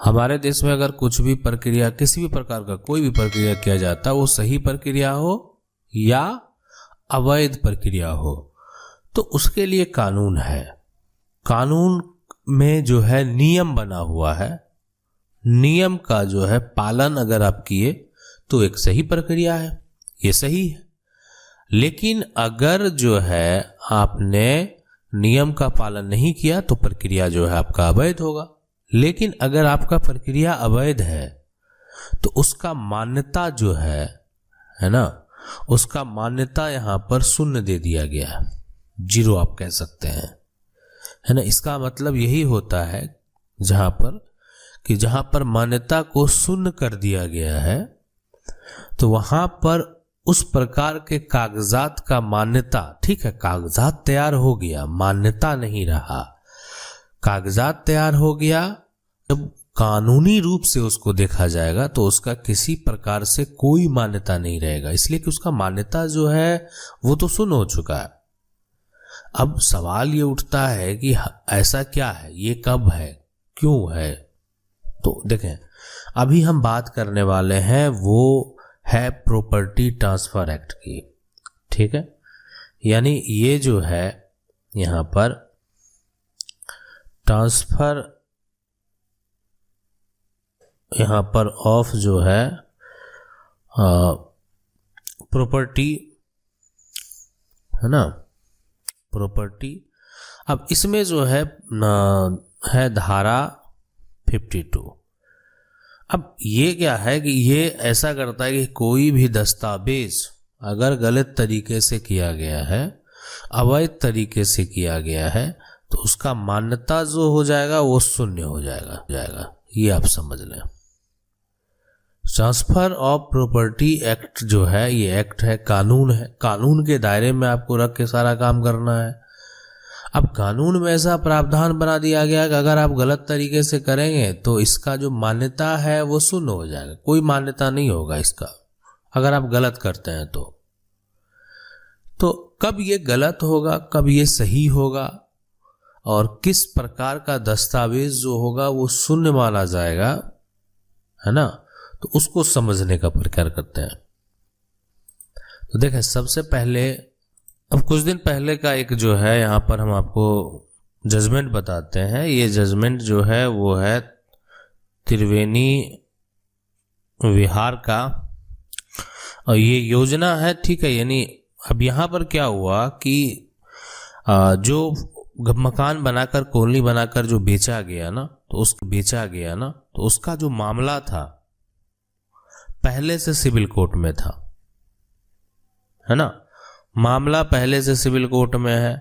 हमारे देश में अगर कुछ भी प्रक्रिया, किसी भी प्रकार का कोई भी प्रक्रिया किया जाता है, वो सही प्रक्रिया हो या अवैध प्रक्रिया हो, तो उसके लिए कानून है। कानून में जो है नियम बना हुआ है, नियम का जो है पालन अगर आप किए तो एक सही प्रक्रिया है, ये सही है। लेकिन अगर जो है आपने नियम का पालन नहीं किया तो प्रक्रिया जो है आपका अवैध होगा। लेकिन अगर आपका प्रक्रिया अवैध है तो उसका मान्यता जो है ना, उसका मान्यता यहां पर शून्य दे दिया गया है, 0 आप कह सकते हैं, है ना। इसका मतलब यही होता है जहां पर मान्यता को शून्य कर दिया गया है तो वहां पर उस प्रकार के कागजात का मान्यता, ठीक है, कागजात तैयार हो गया, मान्यता नहीं रहा, कागजात तैयार हो गया। जब कानूनी रूप से उसको देखा जाएगा तो उसका किसी प्रकार से कोई मान्यता नहीं रहेगा, इसलिए कि उसका मान्यता जो है वो तो शून्य हो चुका है। अब सवाल ये उठता है कि ऐसा क्या है, ये कब है, क्यों है। तो देखें, अभी हम बात करने वाले हैं वो है प्रॉपर्टी ट्रांसफर एक्ट की, ठीक है। यानी ये जो है यहां पर ट्रांसफर, यहां पर ऑफ जो है प्रॉपर्टी, है ना, प्रॉपर्टी। अब इसमें जो है धारा 52। अब ये क्या है कि ये ऐसा करता है कि कोई भी दस्तावेज अगर गलत तरीके से किया गया है, अवैध तरीके से किया गया है, तो उसका मान्यता जो हो जाएगा वो शून्य हो जाएगा। ये आप समझ लें। ट्रांसफर ऑफ प्रॉपर्टी एक्ट जो है, ये एक्ट है, कानून है, कानून के दायरे में आपको रख के सारा काम करना है। अब कानून में ऐसा प्रावधान बना दिया गया कि अगर आप गलत तरीके से करेंगे तो इसका जो मान्यता है वो शून्य हो जाएगा, कोई मान्यता नहीं होगा इसका, अगर आप गलत करते हैं तो कब ये गलत होगा, कब ये सही होगा और किस प्रकार का दस्तावेज जो होगा वो शून्य माना जाएगा, है ना, तो उसको समझने का प्रयास करते हैं। तो देखें, सबसे पहले अब कुछ दिन पहले का एक जो है यहाँ पर हम आपको जजमेंट बताते हैं। ये जजमेंट जो है वो है त्रिवेणी विहार का, और ये योजना है, ठीक है। यानी अब यहाँ पर क्या हुआ कि जो मकान बनाकर, कॉलोनी बनाकर जो बेचा गया ना, तो उसका जो मामला था पहले से सिविल कोर्ट में था, है ना, मामला पहले से सिविल कोर्ट में है।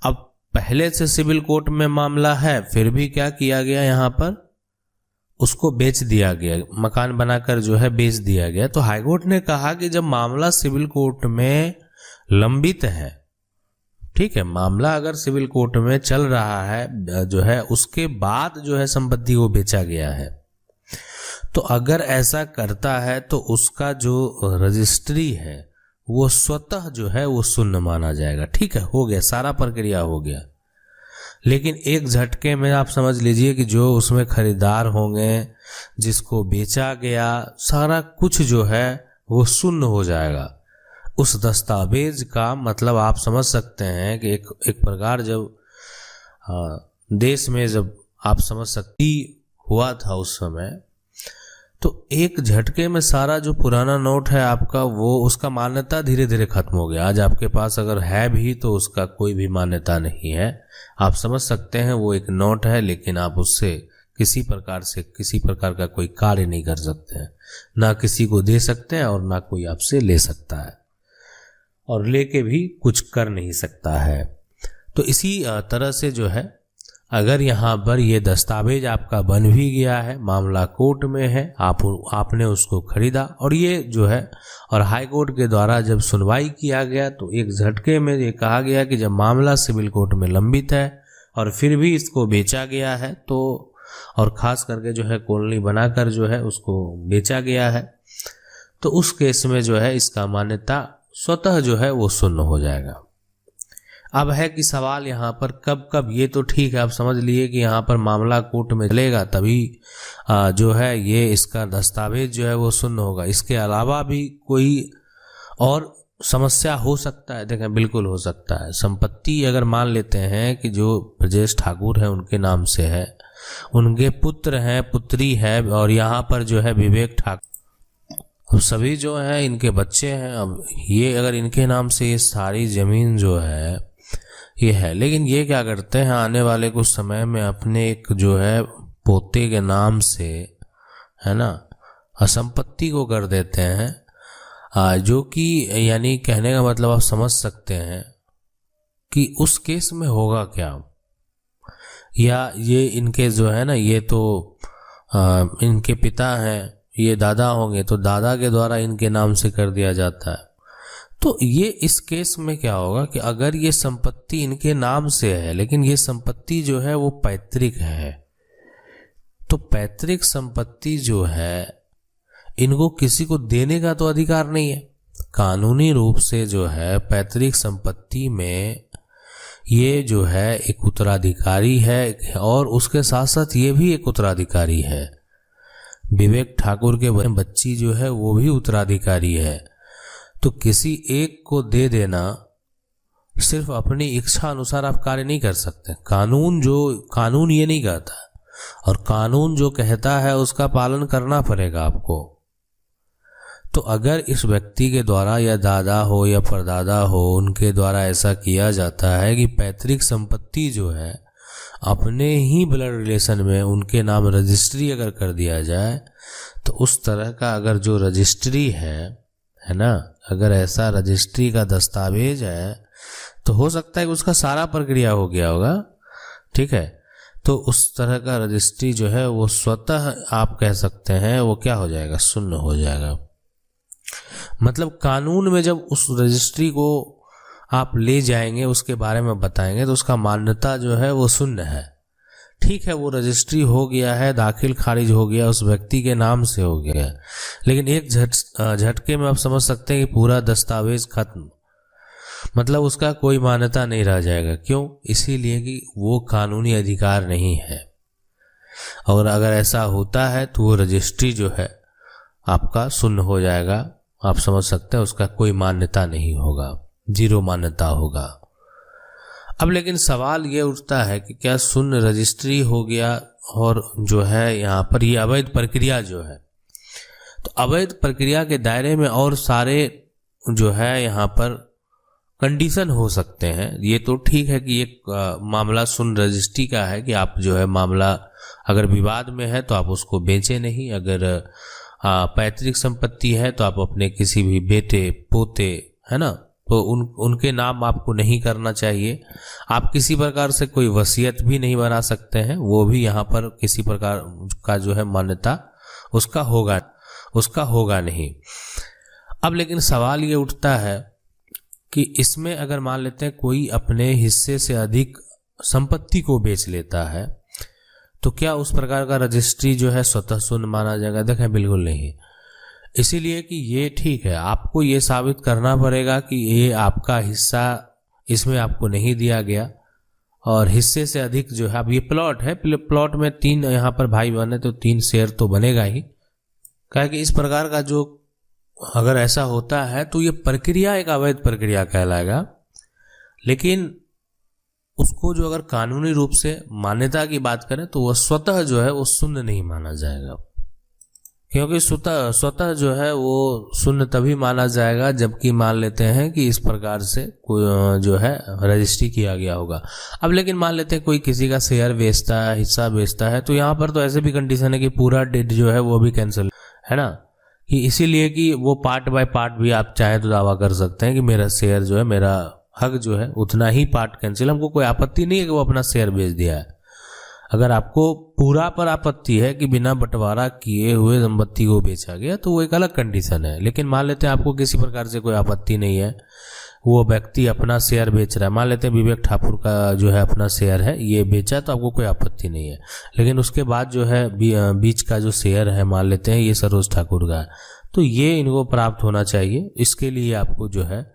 अब पहले से सिविल कोर्ट में मामला है, फिर भी क्या किया गया, यहाँ पर उसको बेच दिया गया, मकान बनाकर जो है बेच दिया गया। तो हाईकोर्ट ने कहा कि जब मामला सिविल कोर्ट में लंबित है, ठीक है, मामला अगर सिविल कोर्ट में चल रहा है जो है, उसके बाद जो है संपत्ति को बेचा गया है, तो अगर ऐसा करता है तो उसका जो रजिस्ट्री है वो स्वतः जो है वो शून्य माना जाएगा। ठीक है, हो गया, सारा प्रक्रिया हो गया। लेकिन एक झटके में आप समझ लीजिए कि जो उसमें खरीदार होंगे, जिसको बेचा गया, सारा कुछ जो है वो शून्य हो जाएगा। उस दस्तावेज का मतलब आप समझ सकते हैं कि एक प्रकार जब देश में जब आप समझ सकती हुआ था उस समय, तो एक झटके में सारा जो पुराना नोट है आपका, वो उसका मान्यता धीरे धीरे खत्म हो गया। आज आपके पास अगर है भी तो उसका कोई भी मान्यता नहीं है। आप समझ सकते हैं वो एक नोट है, लेकिन आप उससे किसी प्रकार का कोई कार्य नहीं कर सकते हैं, ना किसी को दे सकते हैं और ना कोई आपसे ले सकता है, और लेके भी कुछ कर नहीं सकता है। तो इसी तरह से जो है, अगर यहाँ पर ये दस्तावेज आपका बन भी गया है, मामला कोर्ट में है, आपने उसको खरीदा, और ये जो है, और हाई कोर्ट के द्वारा जब सुनवाई किया गया तो एक झटके में ये कहा गया कि जब मामला सिविल कोर्ट में लंबित है और फिर भी इसको बेचा गया है, तो और खास करके जो है कॉलोनी बनाकर जो है उसको बेचा गया है, तो उस केस में जो है इसका मान्यता स्वतः जो है वो शून्य हो जाएगा। अब है कि सवाल यहाँ पर कब कब, ये तो ठीक है, आप समझ लिए कि यहाँ पर मामला कोर्ट में चलेगा तभी जो है ये इसका दस्तावेज जो है वो शून्य होगा। इसके अलावा भी कोई और समस्या हो सकता है? देखें, बिल्कुल हो सकता है। संपत्ति अगर मान लेते हैं कि जो ब्रजेश ठाकुर है उनके नाम से है, उनके पुत्र हैं, पुत्री है, और यहाँ पर जो है विवेक ठाकुर, अब सभी जो है इनके बच्चे हैं। अब ये अगर इनके नाम से ये सारी जमीन जो है ये है, लेकिन ये क्या करते हैं आने वाले कुछ समय में अपने एक जो है पोते के नाम से, है ना, असंपत्ति को कर देते हैं, जो कि यानी कहने का मतलब आप समझ सकते हैं कि उस केस में होगा क्या। या ये इनके जो है ना, ये तो इनके पिता हैं, ये दादा होंगे, तो दादा के द्वारा इनके नाम से कर दिया जाता है। तो ये इस केस में क्या होगा कि अगर ये संपत्ति इनके नाम से है लेकिन ये संपत्ति जो है वो पैतृक है, तो पैतृक संपत्ति जो है इनको किसी को देने का तो अधिकार नहीं है। कानूनी रूप से जो है पैतृक संपत्ति में ये जो है एक उत्तराधिकारी है, और उसके साथ साथ ये भी एक उत्तराधिकारी है। विवेक ठाकुर के बच्ची जो है वो भी उत्तराधिकारी है। तो किसी एक को दे देना, सिर्फ अपनी इच्छा अनुसार आप कार्य नहीं कर सकते। कानून ये नहीं कहता, और कानून जो कहता है उसका पालन करना पड़ेगा आपको। तो अगर इस व्यक्ति के द्वारा, या दादा हो या परदादा हो, उनके द्वारा ऐसा किया जाता है कि पैतृक संपत्ति जो है अपने ही ब्लड रिलेशन में उनके नाम रजिस्ट्री अगर कर दिया जाए, तो उस तरह का अगर जो रजिस्ट्री है ना, अगर ऐसा रजिस्ट्री का दस्तावेज है तो हो सकता है कि उसका सारा प्रक्रिया हो गया होगा, ठीक है। तो उस तरह का रजिस्ट्री जो है वो स्वतः आप कह सकते हैं वो क्या हो जाएगा, शून्य हो जाएगा। मतलब कानून में जब उस रजिस्ट्री को आप ले जाएंगे, उसके बारे में बताएंगे, तो उसका मान्यता जो है वो शून्य है। ठीक है, वो रजिस्ट्री हो गया है, दाखिल खारिज हो गया, उस व्यक्ति के नाम से हो गया, लेकिन एक झटके में आप समझ सकते हैं कि पूरा दस्तावेज खत्म, मतलब उसका कोई मान्यता नहीं रह जाएगा। क्यों? इसीलिए कि वो कानूनी अधिकार नहीं है। और अगर ऐसा होता है तो वो रजिस्ट्री जो है आपका शून्य हो जाएगा। आप समझ सकते हैं, उसका कोई मान्यता नहीं होगा, जीरो मान्यता होगा। अब लेकिन सवाल ये उठता है कि क्या शून्य रजिस्ट्री हो गया और जो है यहाँ पर ये अवैध प्रक्रिया जो है, तो अवैध प्रक्रिया के दायरे में और सारे जो है यहाँ पर कंडीशन हो सकते हैं। ये तो ठीक है कि एक मामला शून्य रजिस्ट्री का है कि आप जो है मामला अगर विवाद में है तो आप उसको बेचें नहीं, अगर पैतृक संपत्ति है तो आप अपने किसी भी बेटे पोते, है ना, तो उनके नाम आपको नहीं करना चाहिए। आप किसी प्रकार से कोई वसीयत भी नहीं बना सकते हैं, वो भी यहाँ पर किसी प्रकार का जो है मान्यता उसका होगा नहीं। अब लेकिन सवाल ये उठता है कि इसमें अगर मान लेते हैं कोई अपने हिस्से से अधिक संपत्ति को बेच लेता है, तो क्या उस प्रकार का रजिस्ट्री जो है स्वतः शून्य माना जाएगा? देखें, बिल्कुल नहीं। इसीलिए कि ये ठीक है, आपको ये साबित करना पड़ेगा कि ये आपका हिस्सा इसमें आपको नहीं दिया गया, और हिस्से से अधिक जो है, अब ये प्लॉट है, प्लॉट में 3 यहाँ पर भाई बहन है तो 3 शेयर तो बनेगा ही। क्या कि इस प्रकार का जो अगर ऐसा होता है तो ये प्रक्रिया एक अवैध प्रक्रिया कहलाएगा। लेकिन उसको जो अगर कानूनी रूप से मान्यता की बात करें तो वह स्वतः जो है वो शून्य नहीं माना जाएगा, क्योंकि स्वतः जो है वो शून्य तभी माना जाएगा जबकि मान लेते हैं कि इस प्रकार से कोई जो है रजिस्ट्री किया गया होगा। अब लेकिन मान लेते हैं कोई किसी का शेयर बेचता है, हिस्सा बेचता है, तो यहाँ पर तो ऐसे भी कंडीशन है कि पूरा डेट जो है वो भी कैंसिल है ना, कि इसीलिए कि वो पार्ट बाय पार्ट भी आप चाहे तो दावा कर सकते हैं कि मेरा शेयर जो है, मेरा हक जो है उतना ही पार्ट कैंसिल, हमको कोई आपत्ति नहीं है कि वो अपना शेयर बेच दिया है। अगर आपको पूरा पर आपत्ति है कि बिना बंटवारा किए हुए संपत्ति को बेचा गया, तो वो एक अलग कंडीशन है। लेकिन मान लेते हैं आपको किसी प्रकार से कोई आपत्ति नहीं है, वो व्यक्ति अपना शेयर बेच रहा है, मान लेते हैं विवेक ठाकुर का जो है अपना शेयर है, ये बेचा, तो आपको कोई आपत्ति नहीं है। लेकिन उसके बाद जो है बीच का जो शेयर है मान लेते हैं ये सरोज ठाकुर का है, तो ये इनको प्राप्त होना चाहिए। इसके लिए आपको जो है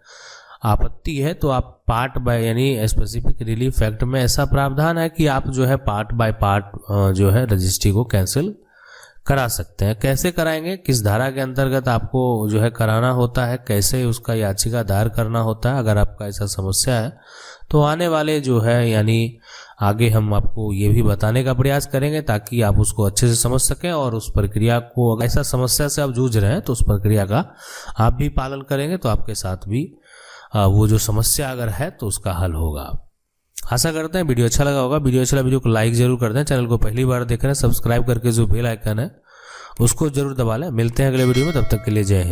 आपत्ति है तो आप पार्ट बाय यानी स्पेसिफिक रिलीफ एक्ट में ऐसा प्रावधान है कि आप जो है पार्ट बाय पार्ट जो है रजिस्ट्री को कैंसिल करा सकते हैं। कैसे कराएंगे, किस धारा के अंतर्गत आपको जो है कराना होता है, कैसे उसका याचिका दायर करना होता है, अगर आपका ऐसा समस्या है तो आने वाले जो है यानी आगे हम आपको ये भी बताने का प्रयास करेंगे ताकि आप उसको अच्छे से समझ सकें और उस प्रक्रिया को, अगर ऐसा समस्या से आप जूझ रहे हैं तो उस प्रक्रिया का आप भी पालन करेंगे तो आपके साथ भी वो जो समस्या अगर है तो उसका हल होगा। आशा करते हैं वीडियो अच्छा लगा होगा। वीडियो को लाइक जरूर कर दें। चैनल को पहली बार देख रहे हैं सब्सक्राइब करके जो बेल आइकन है उसको जरूर दबा लें। मिलते हैं अगले वीडियो में, तब तक के लिए जय हिंद।